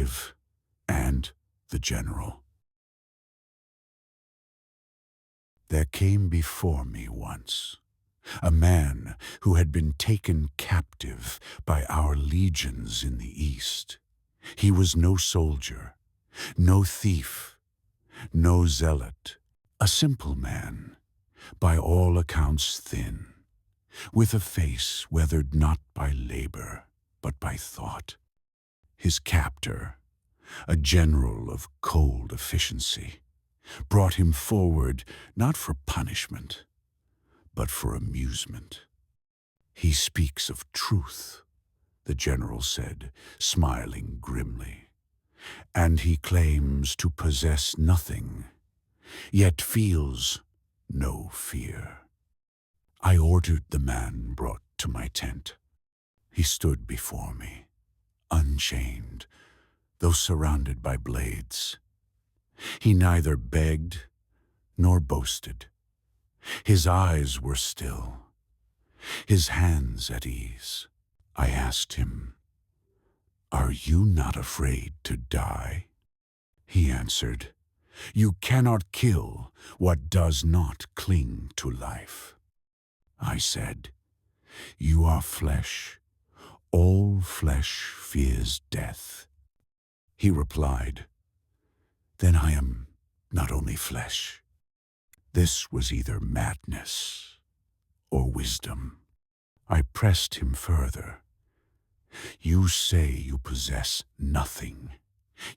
captive and the general. There came before me once a man who had been taken captive by our legions in the East. He was no soldier, no thief, no zealot, a simple man, by all accounts thin, with a face weathered not by labor, but by thought. His captor, a general of cold efficiency, brought him forward not for punishment, but for amusement. "He speaks of truth," the general said, smiling grimly, "and he claims to possess nothing, yet feels no fear." I ordered the man brought to my tent. He stood before me, unchained, though surrounded by blades. He neither begged nor boasted. His eyes were still, his hands at ease. I asked him, "Are you not afraid to die?" He answered, "You cannot kill what does not cling to life." I said, "You are flesh. All flesh fears death." He replied, "Then I am not only flesh." This was either madness or wisdom. I pressed him further. "You say you possess nothing,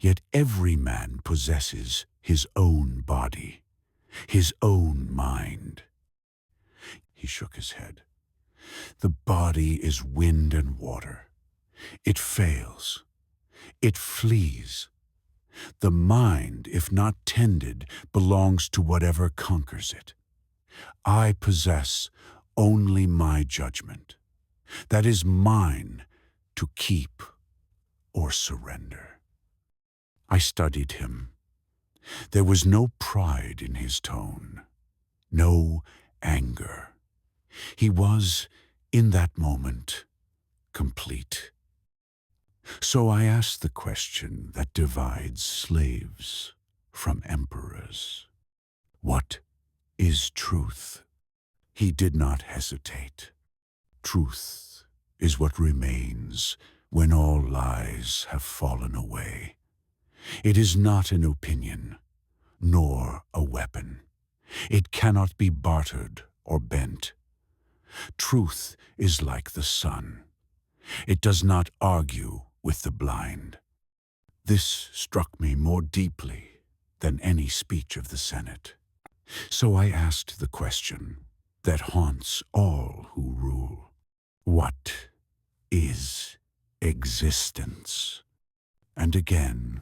yet every man possesses his own body, his own mind." He shook his head. "The body is wind and water. It fails. It flees. The mind, if not tended, belongs to whatever conquers it. I possess only my judgment. That is mine to keep or surrender." I studied him. There was no pride in his tone, no anger. He was, in that moment, complete. So I asked the question that divides slaves from emperors. "What is truth?" He did not hesitate. "Truth is what remains when all lies have fallen away. It is not an opinion, nor a weapon. It cannot be bartered or bent. Truth is like the sun. It does not argue with the blind." This struck me more deeply than any speech of the Senate. So I asked the question that haunts all who rule: what is existence? And again,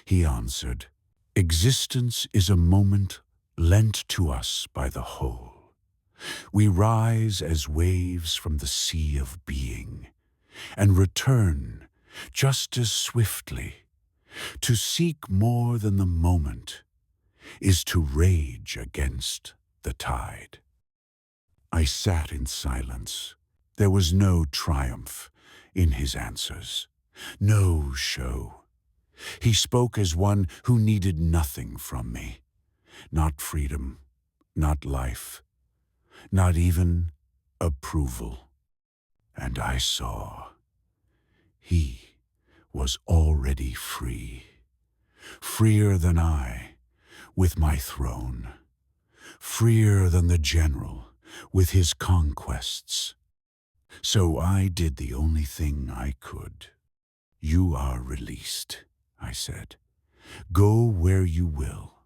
he answered, "Existence is a moment lent to us by the whole. We rise as waves from the sea of being, and return just as swiftly. To seek more than the moment is to rage against the tide." I sat in silence. There was no triumph in his answers, no show. He spoke as one who needed nothing from me, not freedom, not life, not even approval. And I saw he was already free, freer than I with my throne, freer than the general with his conquests. So I did the only thing I could. "You are released," I said. "Go where you will.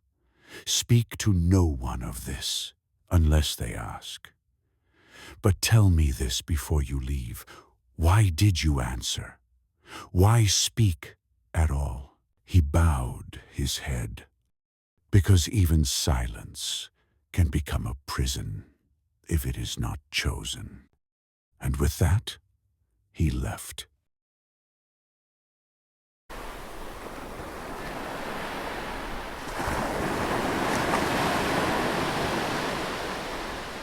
Speak to no one of this, unless they ask. But tell me this before you leave. Why did you answer? Why speak at all?" He bowed his head. "Because even silence can become a prison if it is not chosen." And with that, he left.